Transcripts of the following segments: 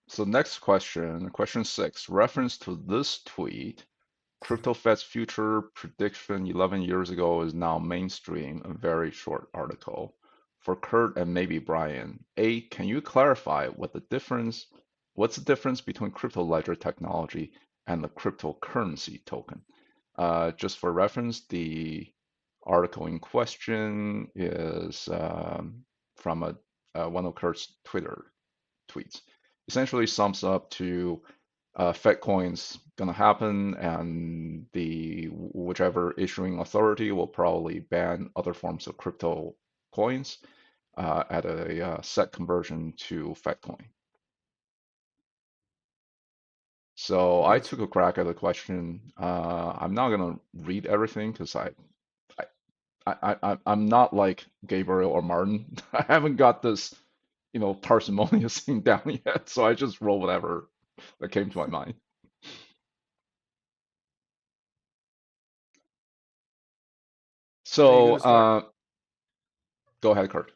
So next question, question 6. Reference to this tweet, CryptoFed's future prediction 11 years ago is now mainstream, a very short article. For Curt and maybe Bryan, A, can you clarify what's the difference between crypto ledger technology and the cryptocurrency token? Just for reference, the article in question is from one of Curt's Twitter tweets. Essentially sums up to FedCoin's gonna happen, and the whichever issuing authority will probably ban other forms of crypto coins at a set conversion to FedCoin. So I Yes. took a crack at the question. I'm not gonna read everything because I'm not like Gabriel or Martin. I haven't got this, parsimonious thing down yet. So I just roll whatever that came to my mind. Are you So going to start? go ahead, Kurt.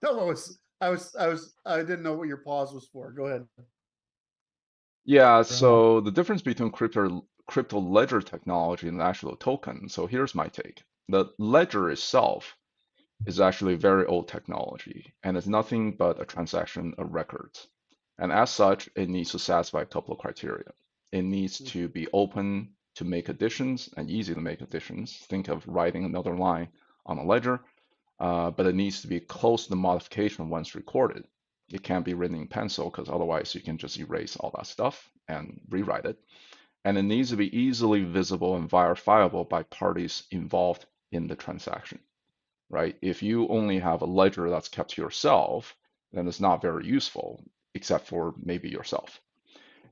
No, I didn't know what your pause was for. Go ahead. Yeah, Bro. so the difference between crypto ledger technology and the actual token. So here's my take. The ledger itself is actually very old technology, and it's nothing but a transaction of records. And as such, it needs to satisfy a couple of criteria. It needs to be open to make additions and easy to make additions. Think of writing another line on a ledger, but it needs to be close to the modification once recorded. It can't be written in pencil because otherwise you can just erase all that stuff and rewrite it. And it needs to be easily visible and verifiable by parties involved in the transaction, right? If you only have a ledger that's kept to yourself, then it's not very useful, except for maybe yourself.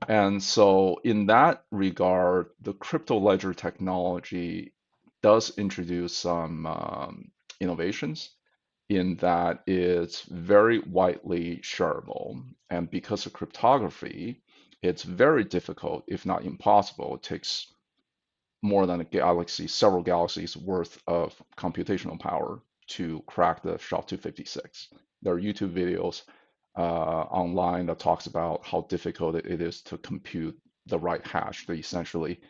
And so, in that regard, the crypto ledger technology does introduce some innovations in that it's very widely shareable. And because of cryptography, it's very difficult, if not impossible. It takes more than a galaxy, several galaxies worth of computational power to crack the SHA-256. There are YouTube videos online that talks about how difficult it is to compute the right hash to essentially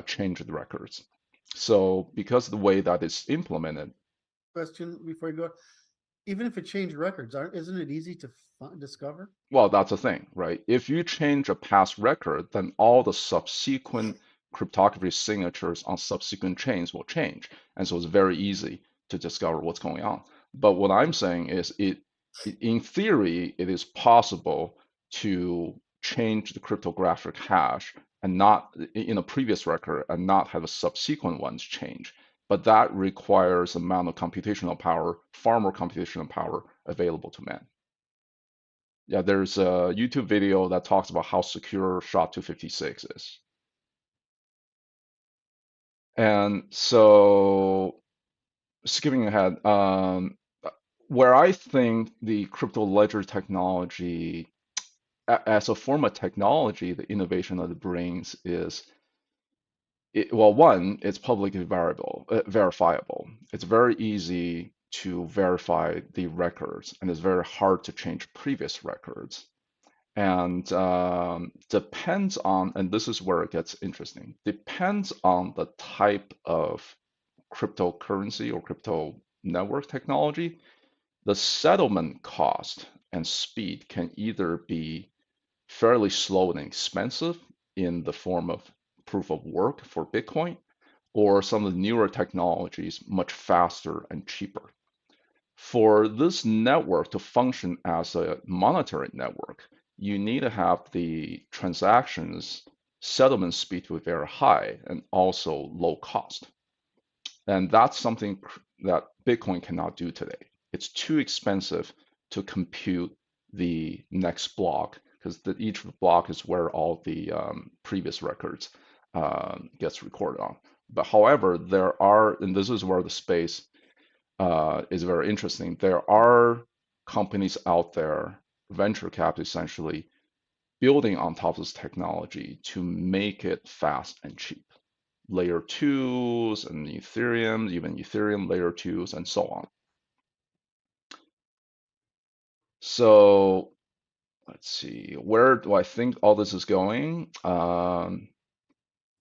change the records. So because of the way that it's implemented, Question before you go. Even if it changed records, isn't it easy to discover? well, that's the thing, right? If you change a past record, then all the subsequent cryptography signatures on subsequent chains will change. And so it's very easy to discover what's going on. But what I'm saying is in theory, it is possible to change the cryptographic hash and not in a previous record and not have a subsequent ones change. But that requires amount of computational power, far more computational power available to man. Yeah, there's a YouTube video that talks about how secure SHA-256 is. And so, skipping ahead, where I think the crypto ledger technology, as a form of technology, the innovation that it brings is, well, one, it's publicly verifiable. It's very easy to verify the records, and it's very hard to change previous records. And depends on, and this is where it gets interesting, depends on the type of cryptocurrency or crypto network technology, the settlement cost and speed can either be fairly slow and expensive in the form of proof of work for Bitcoin, or some of the newer technologies much faster and cheaper. For this network to function as a monetary network, you need to have the transactions settlement speed to be very high and also low cost. And that's something that Bitcoin cannot do today. It's too expensive to compute the next block because each block is where all the previous records gets recorded on. But however, there are, and this is where the space is very interesting. There are companies out there, venture capital essentially, building on top of this technology to make it fast and cheap. Layer 2s and Ethereum, even Ethereum layer 2s, and so on. So let's see, where do I think all this is going?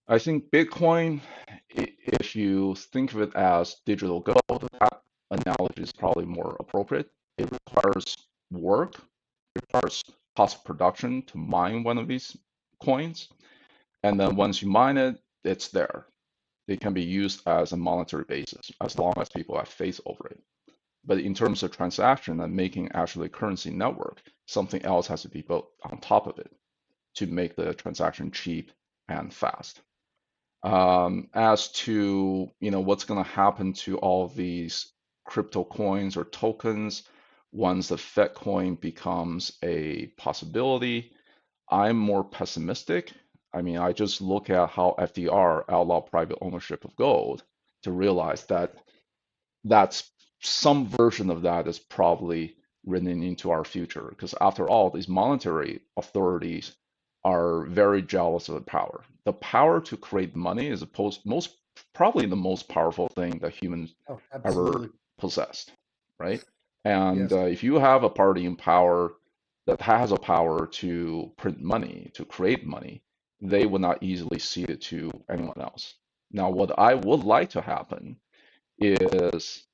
I think Bitcoin, if you think of it as digital gold, that analogy is probably more appropriate. It requires work, it requires cost of production to mine one of these coins. And then once you mine it, it's there. It can be used as a monetary basis as long as people have faith over it. But in terms of transaction and making actually currency network, something else has to be built on top of it to make the transaction cheap and fast. As to what's going to happen to all these crypto coins or tokens once the FedCoin becomes a possibility, I'm more pessimistic. I mean, I just look at how FDR outlawed private ownership of gold to realize that that's some version of that is probably written into our future. Because after all, these monetary authorities are very jealous of the power. The power to create money is probably the most powerful thing that humans Oh, ever absolutely. possessed, right? And Yes. if you have a party in power that has a power to print money, to create money, they would not easily cede it to anyone else. Now, what I would like to happen is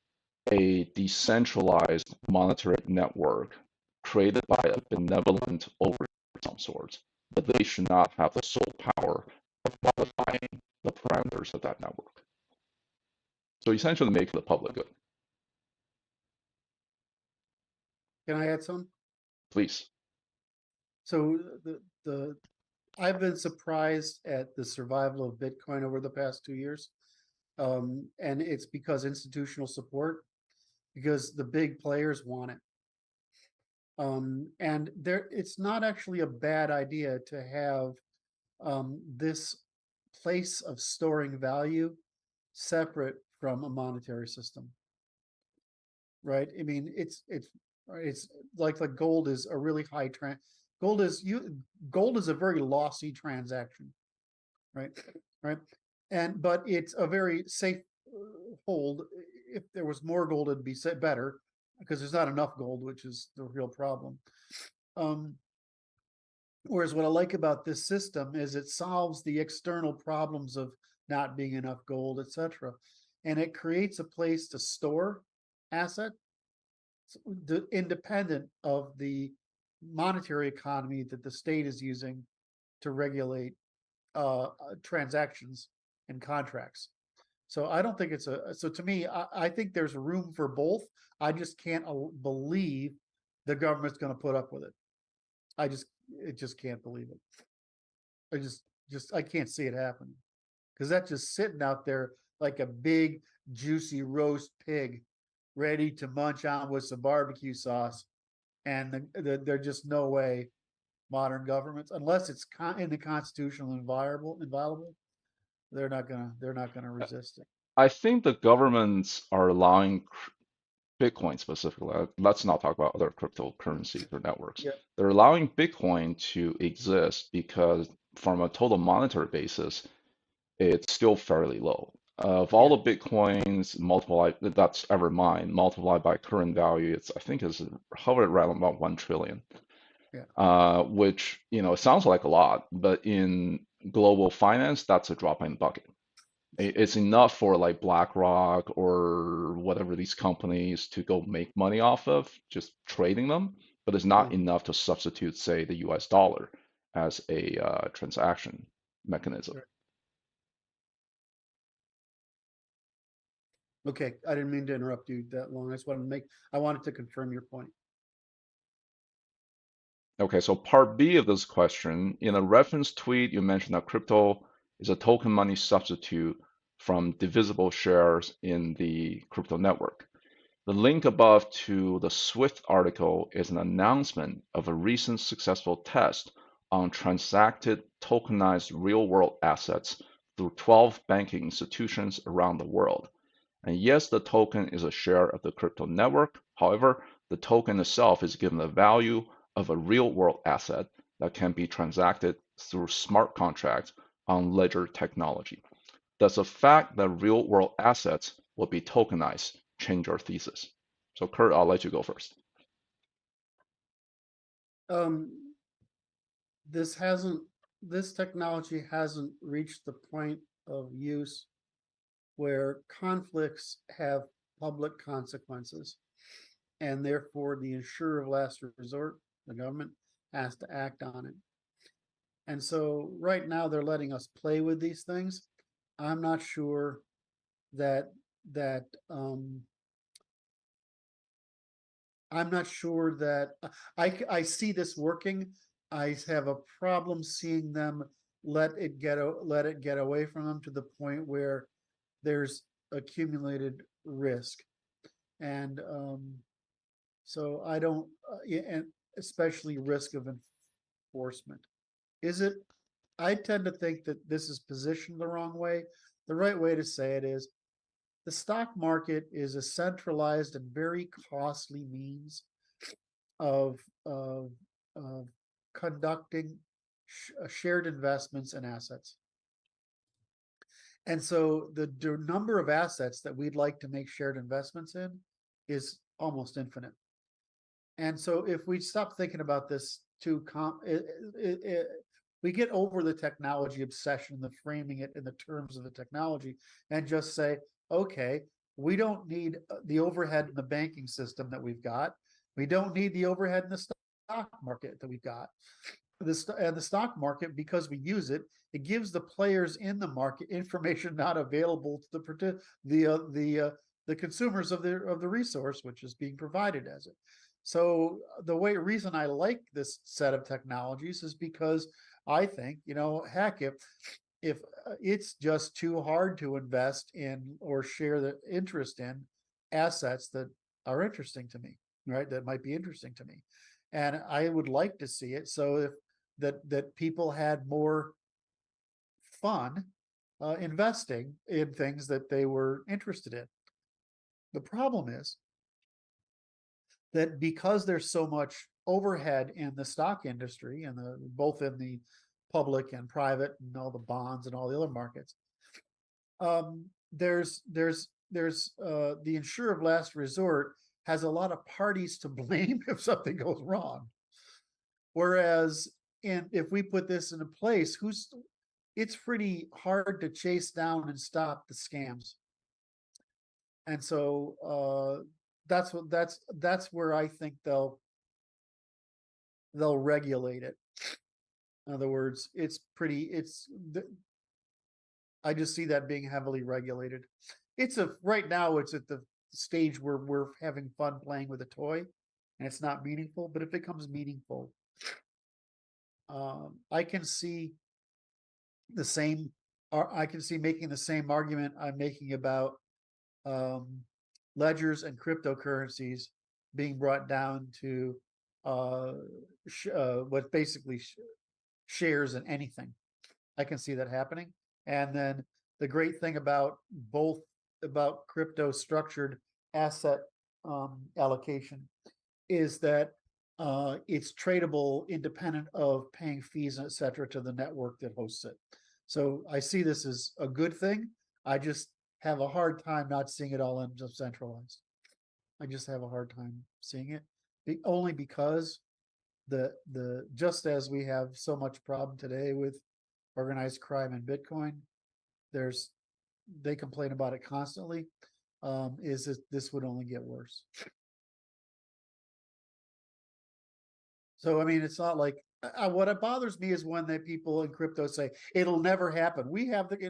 a decentralized monetary network created by a benevolent overlord of some sort, but they should not have the sole power of modifying the parameters of that network. So essentially make it the public good. Can I add some? Please. So the I've been surprised at the survival of Bitcoin over the past 2 years. And it's because institutional support, because the big players want it. And it's not actually a bad idea to have this place of storing value separate from a monetary system, right? I mean, it's like gold is a really high gold is a very lossy transaction, right? Right. But it's a very safe hold. If there was more gold, it'd be better because there's not enough gold, which is the real problem. Um, Whereas what I like about this system is it solves the external problems of not being enough gold, etc. And it creates a place to store asset independent of the monetary economy that the state is using to regulate transactions and contracts. So I don't think so to me, I think there's room for both. I just can't believe the government's going to put up with it. It just can't believe it. I I can't see it happening because that's just sitting out there like a big, juicy roast pig ready to munch on with some barbecue sauce. And there's just no way modern governments, unless it's in the constitutional inviolable, they're not gonna resist it. I think the governments are allowing Bitcoin specifically. Let's not talk about other cryptocurrencies or networks. Yeah, They're allowing Bitcoin to exist because, from a total monetary basis, it's still fairly low. Of all yeah, the Bitcoins multiplied that's ever mined, multiplied by current value, I think is hovered around about 1 trillion. yeah. Which, it sounds like a lot, but in global finance, that's a drop in the bucket. It's enough for like BlackRock or whatever these companies to go make money off of just trading them, but it's not Uh-huh. enough to substitute, say, the US dollar as a transaction mechanism. Right. Okay, I didn't mean to interrupt you that long. I wanted to confirm your point. Okay, so part B of this question, in a reference tweet, you mentioned that crypto is a token money substitute from divisible shares in the crypto network. The link above to the Swift article is an announcement of a recent successful test on transacted tokenized real-world assets through 12 banking institutions around the world. And yes, the token is a share of the crypto network. However, the token itself is given the value of a real-world asset that can be transacted through smart contracts on ledger technology. Does the fact that real-world assets will be tokenized change your thesis? So Curt, I'll let you go first. this hasn't, this technology hasn't reached the point of use where conflicts have public consequences, and therefore the insurer of last resort, the government, has to act on it. And so right now they're letting us play with these things. I'm not sure that that I'm not sure that I see this working. I have a problem seeing them let it get away from them to the point where there's accumulated risk, and so I don't, and especially risk of enforcement. Is it? I tend to think that this is positioned the wrong way. The right way to say it is the stock market is a centralized and very costly means of of, of conducting shared investments and assets. And so the number of assets that we'd like to make shared investments in is almost infinite. And so if we stop thinking about this we get over the technology obsession, the framing it in the terms of the technology, and just say, okay, we don't need the overhead in the banking system that we've got. We don't need the overhead in the stock market that we've got. The stock market, because we use it, it gives the players in the market information not available to the consumers of the resource, which is being provided as it. So the reason I like this set of technologies is because I think, heck, if it's just too hard to invest in or share the interest in assets that are interesting to me, right? That might be interesting to me. And I would like to see it so if that people had more fun investing in things that they were interested in. The problem is that because there's so much overhead in the stock industry and both in the public and private and all the bonds and all the other markets, there's the insurer of last resort has a lot of parties to blame if something goes wrong. Whereas if we put this into place, it's pretty hard to chase down and stop the scams. And so that's where I think they'll regulate it. In other words, I just see that being heavily regulated. Right now it's at the stage where we're having fun playing with a toy and it's not meaningful, but if it becomes meaningful, I can see making the same argument I'm making about ledgers and cryptocurrencies being brought down to what basically shares in anything. I can see that happening. And then the great thing about crypto structured asset allocation is that it's tradable independent of paying fees, et cetera, to the network that hosts it. So I see this as a good thing. I just have a hard time not seeing it all centralized. I just have a hard time seeing it, only because just as we have so much problem today with organized crime and Bitcoin, they complain about it constantly. Is that this would only get worse? So I mean, it's not like what bothers me is when people in crypto say it'll never happen. We have this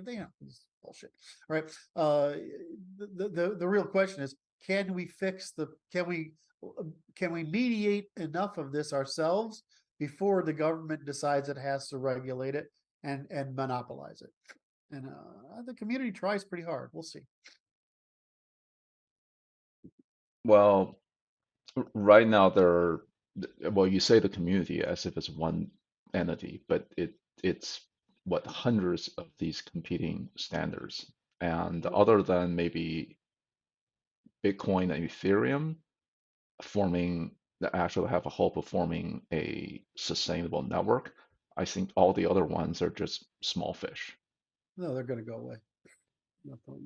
bullshit, right? The real question is, can we mediate enough of this ourselves before the government decides it has to regulate it and monopolize it? And the community tries pretty hard. We'll see. Well, right now well, you say the community as if it's one entity, but it's what, hundreds of these competing standards. And other than maybe Bitcoin and Ethereum forming that actually have a hope of forming a sustainable network, I think all the other ones are just small fish. No, they're going to go away. No point.